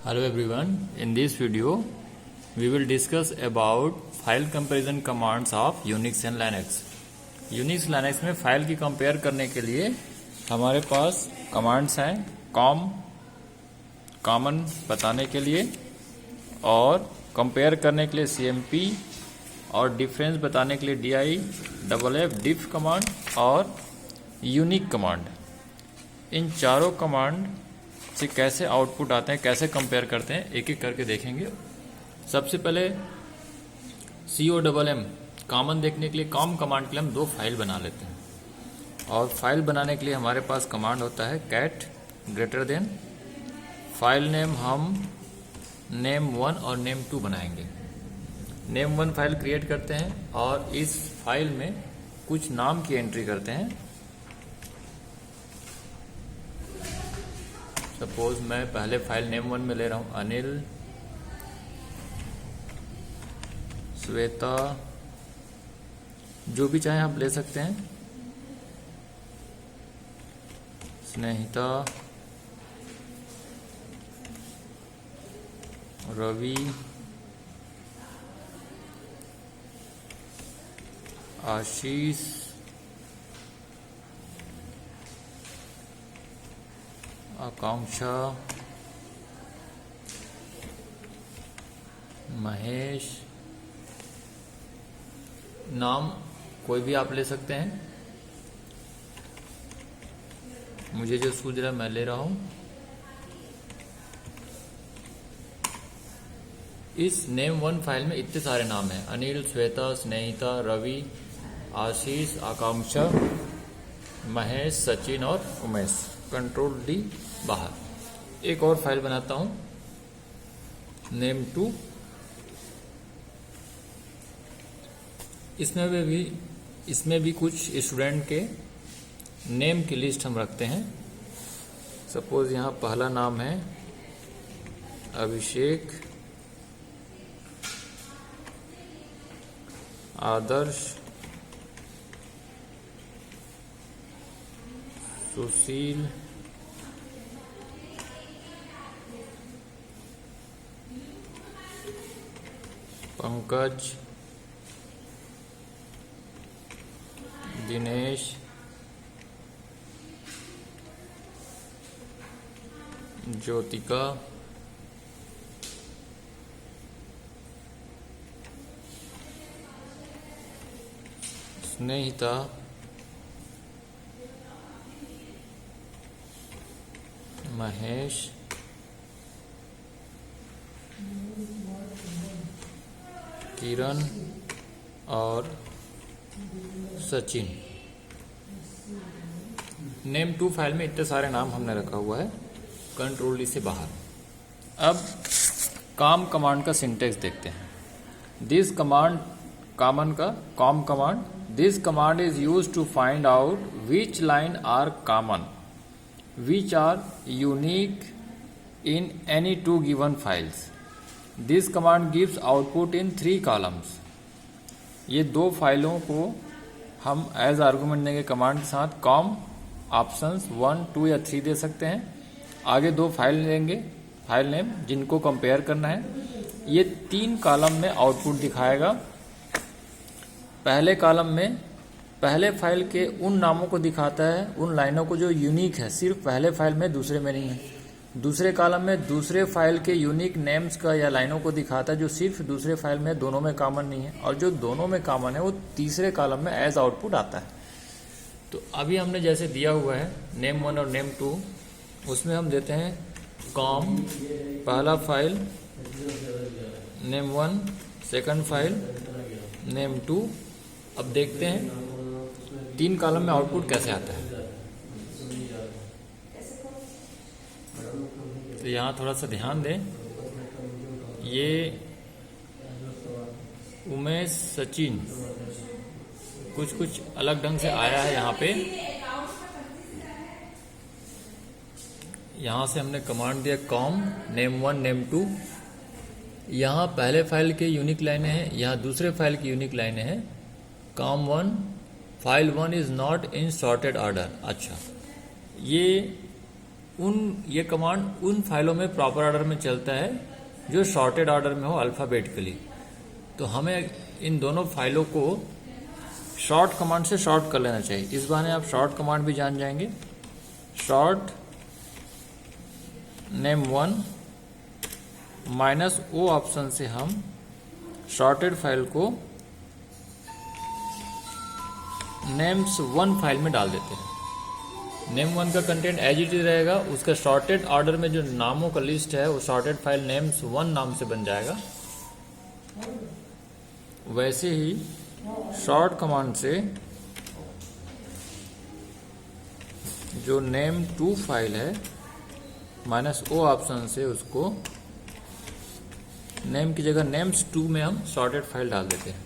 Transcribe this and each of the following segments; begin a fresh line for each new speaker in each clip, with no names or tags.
Hello everyone, in this video we will discuss about file comparison commands of Unix and Linux. Unix Linux में file की compare करने के लिए हमारे पास commands हैं कॉमन बताने के लिए और कंपेयर करने के लिए CMP और डिफरेंस बताने के लिए DIFF डिफ कमांड और यूनिक कमांड। इन चारों कमांड से कैसे आउटपुट आते हैं, कैसे कंपेयर करते हैं, एक एक करके देखेंगे। सबसे पहले COMM कॉमन देखने के लिए कमांड के लिए हम दो फाइल बना लेते हैं और फाइल बनाने के लिए हमारे पास कमांड होता है cat greater than file name. हम name1 और name2 बनाएंगे। name1 फाइल क्रिएट करते हैं और इस फाइल में कुछ नाम की एंट्री करते हैं। सपोज मैं पहले फाइल name1 में ले रहा हूं अनिल, श्वेता, जो भी चाहे आप ले सकते हैं, स्नेहिता, रवि, आशीष, आकांक्षा, महेश। नाम कोई भी आप ले सकते हैं, मुझे जो सूझ रहा है मैं ले रहा हूं। इस name1 फाइल में इतने सारे नाम हैं, अनिल, श्वेता, स्नेहिता, रवि, आशीष, आकांक्षा, महेश, सचिन और उमेश। कंट्रोल D बाहर। एक और फाइल बनाता हूं name2। इसमें भी कुछ स्टूडेंट के नेम की लिस्ट हम रखते हैं। सपोज यहाँ पहला नाम है अभिषेक, आदर्श, सुशील, पंकज, दिनेश, ज्योतिका, स्नेहिता, महेश, किरण और सचिन। name2 फाइल में इतने सारे नाम हमने रखा हुआ है कंट्रोल D से बाहर। अब कमांड का सिंटेक्स देखते हैं। This command command this command is used to find out which line are common which are unique in any two given files. This command gives output in 3 columns. ये दो फाइलों को हम एज आर्गुमेंट देंगे command के साथ। Options 1, 2 या 3 दे सकते हैं। आगे दो फाइल लेंगे, फाइल नेम जिनको कंपेयर करना है। ये 3 कॉलम में आउटपुट दिखाएगा। पहले कॉलम में पहले फाइल के उन नामों को दिखाता है, उन लाइनों को जो यूनिक है, सिर्फ पहले फाइल में, दूसरे में नहीं है। दूसरे कॉलम में दूसरे फाइल के यूनिक नेम्स का या लाइनों को दिखाता है जो सिर्फ दूसरे फाइल में, दोनों में कॉमन नहीं है। और जो दोनों में कॉमन है वो तीसरे कॉलम में एज आउटपुट आता है। तो अभी हमने जैसे दिया हुआ है name1 और name2, उसमें हम देते हैं पहला file name1, second file name2। अब देखते हैं 3 कॉलम में आउटपुट कैसे आता है। तो यहाँ थोड़ा सा ध्यान दें, ये उमेश, सचिन कुछ अलग ढंग से आया है। यहाँ पे यहाँ से हमने कमांड दिया name1 name2। यहाँ पहले फाइल के यूनिक लाइनें हैं, यहाँ दूसरे फाइल की यूनिक लाइनें हैं। com1 file 1 is not in sorted order. अच्छा, ये ये कमांड उन फाइलों में प्रॉपर ऑर्डर में चलता है जो शॉर्टेड ऑर्डर में हो अल्फ़ाबेटिकली। तो हमें इन दोनों फाइलों को शॉर्ट कमांड से शॉर्ट कर लेना चाहिए। इस बहाने आप शॉर्ट कमांड भी जान जाएंगे। शॉर्ट name1 -o ऑप्शन से हम शॉर्टेड फाइल को names1 फाइल में डाल देते हैं। name1 का कंटेंट एज इट इज रहेगा, उसका शॉर्टेड ऑर्डर में जो नामों का लिस्ट है वो शॉर्टेड फाइल names1 नाम से बन जाएगा। वैसे ही शॉर्ट कमांड से जो name2 फाइल है -o ऑप्शन से उसको नेम की जगह names2 में हम शॉर्टेड फाइल डाल देते हैं।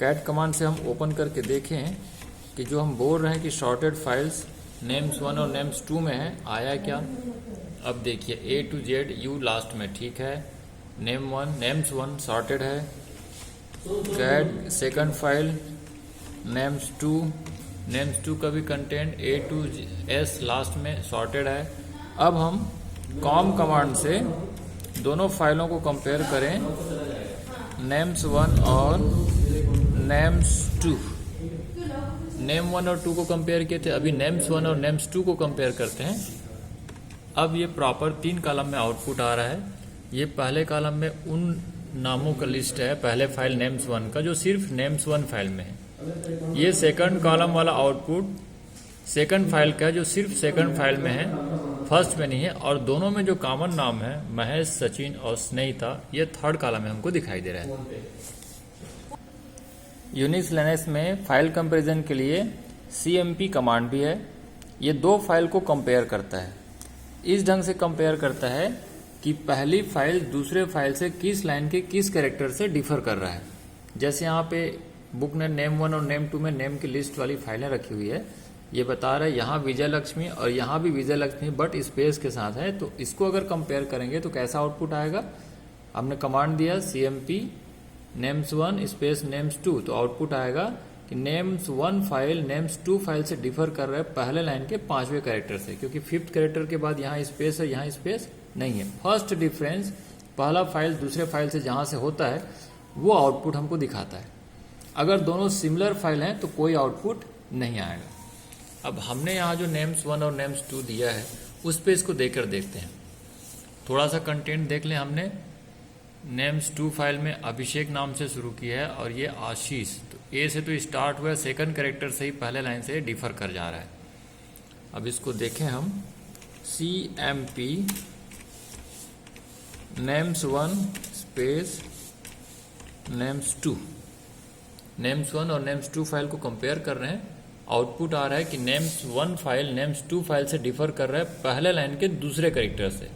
कैट कमांड से हम ओपन करके देखें कि जो हम बोल रहे हैं कि शॉर्टेड फाइल्स names1 और names2 में है, आया क्या। अब देखिए A to Z U last में ठीक है, names1 शॉर्टेड है। कैट सेकंड फाइल names2 का भी content A to S last में शॉर्टेड है। अब हम कॉम कमांड से दोनों फाइलों को कंपेयर करें, names1 और names2। name1 और 2 को कंपेयर किए थे, अभी names1 और names2 को कंपेयर करते हैं। अब ये प्रॉपर 3 कॉलम में आउटपुट आ रहा है। ये पहले कॉलम में उन नामों का लिस्ट है पहले फाइल names1 का जो सिर्फ names1 फाइल में है। ये सेकंड कॉलम वाला आउटपुट सेकंड फाइल का है जो सिर्फ सेकंड फाइल में है, फर्स्ट में नहीं है। और दोनों में जो कॉमन नाम है महेश, सचिन और स्नेहिता, ये थर्ड कॉलम में हमको दिखाई दे रहा है। यूनिक्स लिनक्स में फाइल कंपैरिजन के लिए cmp कमांड भी है। ये दो फाइल को कंपेयर करता है। इस ढंग से कंपेयर करता है कि पहली फाइल दूसरे फाइल से किस लाइन के किस कैरेक्टर से डिफर कर रहा है। जैसे यहाँ पे बुक ने name1 और name2 में नेम की लिस्ट वाली फाइलें रखी हुई है। ये बता रहा है यहाँ विजय लक्ष्मी और यहाँ भी विजय लक्ष्मी बट स्पेस के साथ है। तो इसको अगर कंपेयर करेंगे तो कैसा आउटपुट आएगा। हमने कमांड दिया cmp names1 स्पेस names2, तो आउटपुट आएगा कि names1 फाइल names2 फाइल से डिफर कर रहा है पहले लाइन के 5वें कैरेक्टर से, क्योंकि 5th कैरेक्टर के बाद यहाँ स्पेस है, यहाँ स्पेस नहीं है। फर्स्ट डिफरेंस पहला फाइल दूसरे फाइल से जहाँ से होता है वो आउटपुट हमको दिखाता है। अगर दोनों सिमिलर फाइल हैं तो कोई आउटपुट नहीं आएगा। अब हमने यहाँ जो names1 और names2 दिया है उस पे इसको देकर देखते हैं। थोड़ा सा कंटेंट देख लें। हमने names2 फाइल में अभिषेक नाम से शुरू किया है और ये आशीष, तो ए से तो स्टार्ट हुआ है, सेकंड कैरेक्टर से ही पहले लाइन से डिफर कर जा रहा है। अब इसको देखें हम cmp names1 space names2, names1 और names2 फाइल को कंपेयर कर रहे हैं। आउटपुट आ रहा है कि names1 फाइल names2 फाइल से डिफर कर रहा है पहले लाइन के दूसरे कैरेक्टर से।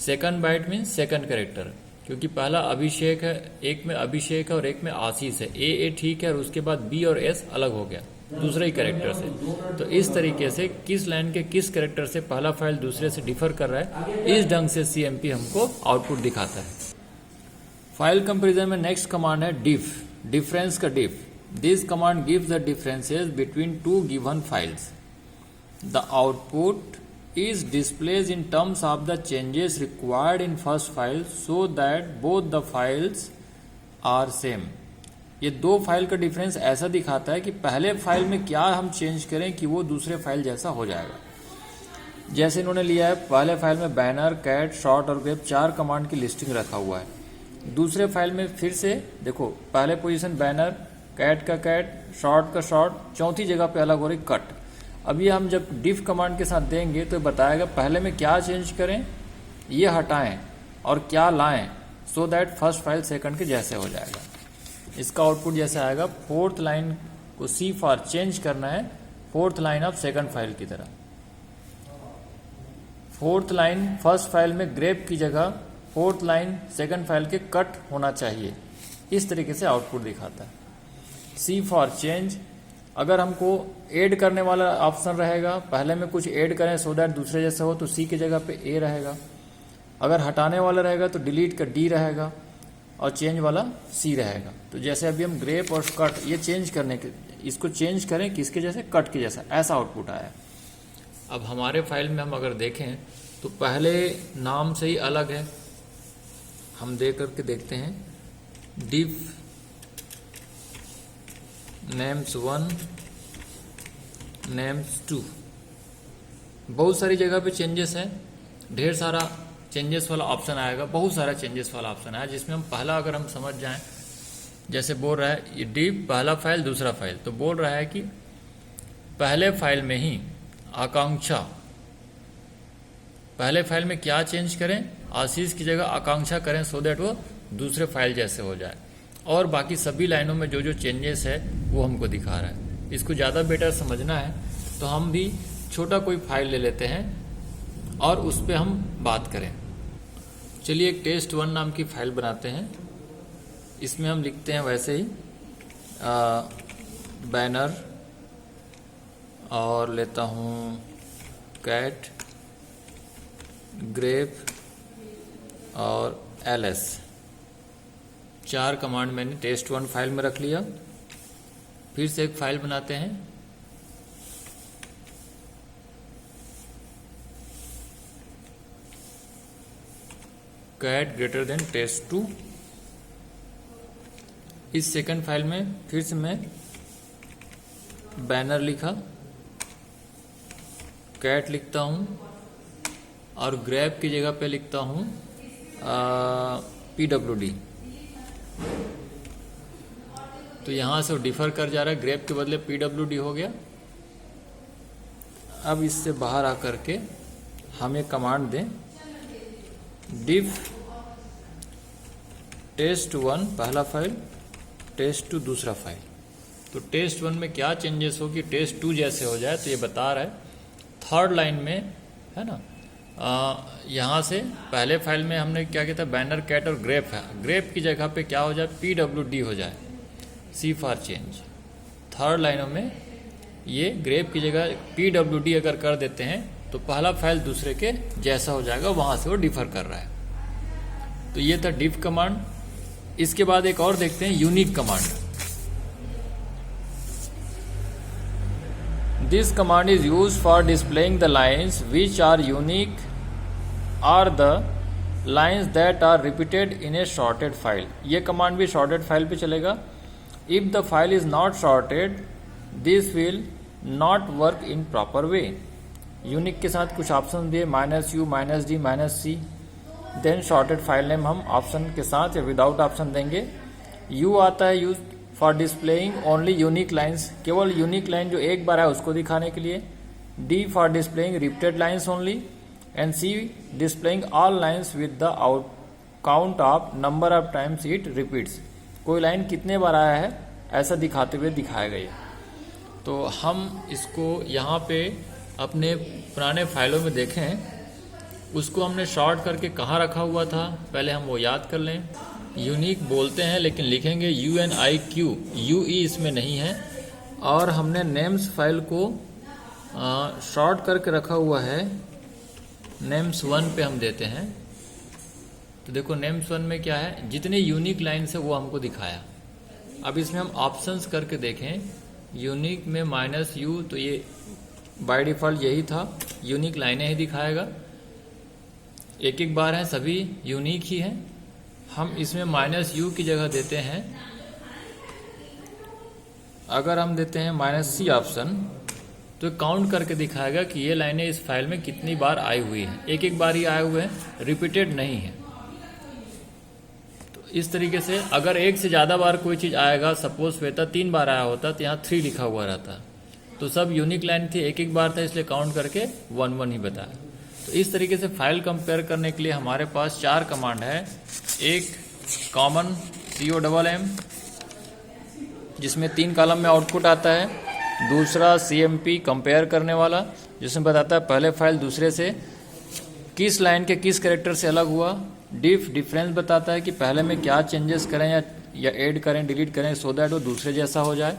Second byte mean second character, क्योंकि पहला अभिषेक है, एक में अभिषेक है और एक में आशीष है। ए ठीक है और उसके बाद बी और एस अलग हो गया दूसरे ही कैरेक्टर से। तो इस तरीके से किस लाइन के किस कैरेक्टर से पहला फाइल दूसरे से डिफर कर रहा है, इस ढंग से cmp हमको आउटपुट दिखाता है। फाइल कंपेरिजन में नेक्स्ट कमांड है diff, डिफरेंस का diff। This command gives the differences between two given files. The output is displayed in terms of the changes required in first file so that both the files are same। ये दो file का difference ऐसा दिखाता है कि पहले file में क्या हम चेंज करें कि वो दूसरे फाइल जैसा हो जाएगा। जैसे इन्होंने लिया है पहले फाइल में बैनर, कैट, शॉर्ट और ग्रेप 4 कमांड की लिस्टिंग रखा हुआ है। दूसरे फाइल में फिर से देखो पहले पोजीशन बैनर, कैट का कैट, शॉर्ट का शॉर्ट, चौथी जगह पे अलग हो रही कट। अभी हम जब डिफ कमांड के साथ देंगे तो बताएगा पहले में क्या चेंज करें, ये हटाएं और क्या लाएं, so that first file second के जैसे हो जाएगा। इसका आउटपुट जैसे आएगा, फोर्थ लाइन को सी फॉर चेंज करना है fourth line of second file की तरह। फोर्थ लाइन फर्स्ट फाइल में ग्रेप की जगह फोर्थ लाइन सेकंड फाइल के कट होना चाहिए। इस तरीके से आउटपुट दिखाता है। सी फॉर चेंज, अगर हमको ऐड करने वाला ऑप्शन रहेगा, पहले में कुछ ऐड करें सो दैट दूसरे जैसा हो तो सी की जगह पे ए रहेगा। अगर हटाने वाला रहेगा तो डिलीट का डी रहेगा और चेंज वाला सी रहेगा। तो जैसे अभी हम ग्रेप और कट ये चेंज करने के, इसको चेंज करें किसके जैसे, कट के जैसा, ऐसा आउटपुट आया। अब हमारे फाइल में हम अगर देखें तो पहले नाम से ही अलग है। हम दे करके देखते हैं, div names1 names2। बहुत सारी जगह पे चेंजेस हैं, ढेर सारा चेंजेस वाला ऑप्शन आएगा, बहुत सारा चेंजेस वाला ऑप्शन आया, जिसमें हम पहला अगर हम समझ जाएं, जैसे बोल रहा है ये div पहला फाइल दूसरा फाइल, तो बोल रहा है कि पहले फाइल में ही आकांक्षा, पहले फाइल में क्या चेंज करें, आशीष की जगह आकांक्षा करें, सो दैट वो दूसरे फाइल जैसे हो जाए। और बाकी सभी लाइनों में जो जो चेंजेस है वो हमको दिखा रहा है। इसको ज़्यादा बेटर समझना है तो हम भी छोटा कोई फाइल ले लेते हैं और उस पर हम बात करें। चलिए एक test1 नाम की फाइल बनाते हैं। इसमें हम लिखते हैं वैसे ही बैनर, और लेता हूँ कैट, ग्रेप और ls। 4 कमांड मैंने test1 फाइल में रख लिया। फिर से एक फाइल बनाते हैं, कैट ग्रेटर देन test2। इस सेकंड फाइल में फिर से मैं बैनर लिखा, कैट लिखता हूँ और ग्रैब की जगह पे लिखता हूँ pwd। तो यहाँ से वो डिफर कर जा रहा है, ग्रैब के बदले pwd हो गया। अब इससे बाहर आकर के हम एक कमांड दें, div test1 पहला फाइल, test2 दूसरा फाइल। तो test1 में क्या चेंजेस हो कि test2 जैसे हो जाए, तो ये बता रहा है। थर्ड लाइन में है ना, यहाँ से पहले फाइल में हमने क्या किया था, बैनर, कैट और ग्रेप है, ग्रेप की जगह पे क्या हो जाए, pwd हो जाए, सी फॉर चेंज। थर्ड लाइनों में ये ग्रेप की जगह pwd अगर कर देते हैं तो पहला फाइल दूसरे के जैसा हो जाएगा, वहाँ से वो डिफर कर रहा है। तो ये था div कमांड। इसके बाद एक और देखते हैं, unique command. This command is used for displaying the lines which are unique or the lines that are repeated in a sorted file। ये कमांड भी sorted फाइल पे चलेगा। If the file is not sorted, this will not work in proper way। Unique के साथ कुछ option दिए, -u, -d, -c। Then sorted file name हम option के साथ या विदाउट ऑप्शन देंगे। u आता है use for displaying only unique lines, केवल यूनिक लाइन जो एक बार है उसको दिखाने के लिए। d for displaying repeated lines only, and c displaying all lines with the count of number of times it repeats. कोई लाइन कितने बार आया है ऐसा दिखाते हुए दिखाएगा ये। तो हम इसको यहाँ पे अपने पुराने फाइलों में देखें, उसको हमने शॉर्ट करके कहाँ रखा हुआ था, पहले हम वो याद कर लें। यूनिक बोलते हैं लेकिन लिखेंगे UNIQ, UE इसमें नहीं है। और हमने नेम्स फाइल को शॉर्ट करके रखा हुआ है, names1 पे हम देते हैं। तो देखो names1 में क्या है, जितने यूनिक लाइन्स है वो हमको दिखाया। अब इसमें हम ऑप्शंस करके देखें, यूनिक में -u, तो ये बाय डिफ़ॉल्ट यही था, यूनिक लाइनें ही दिखाएगा। एक एक बार है, सभी यूनिक ही हैं। हम इसमें -u की जगह देते हैं, अगर हम देते हैं -c ऑप्शन, तो काउंट करके दिखाएगा कि ये लाइनें इस फाइल में कितनी बार आई हुई हैं। एक एक बार ही आए हुए हैं, रिपीटेड नहीं है। तो इस तरीके से अगर एक से ज़्यादा बार कोई चीज़ आएगा, सपोज श्वेता 3 बार आया होता तो यहाँ 3 लिखा हुआ रहता। तो सब यूनिक लाइन थी, एक एक बार था, इसलिए काउंट करके 1 ही बताया। तो इस तरीके से फाइल कंपेयर करने के लिए हमारे पास 4 कमांड है। एक कॉमन COMM, जिसमें 3 कॉलम में आउटपुट आता है। दूसरा CMP कंपेयर करने वाला, जिसमें बताता है पहले फाइल दूसरे से किस लाइन के किस कैरेक्टर से अलग हुआ। डिफरेंस बताता है कि पहले में क्या चेंजेस करें या ऐड करें, डिलीट करें, सो दैट वो दूसरे जैसा हो जाए।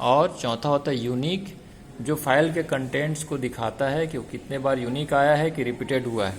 और चौथा होता है यूनिक, जो फाइल के कंटेंट्स को दिखाता है कि वो कितने बार यूनिक आया है कि रिपीटेड हुआ है।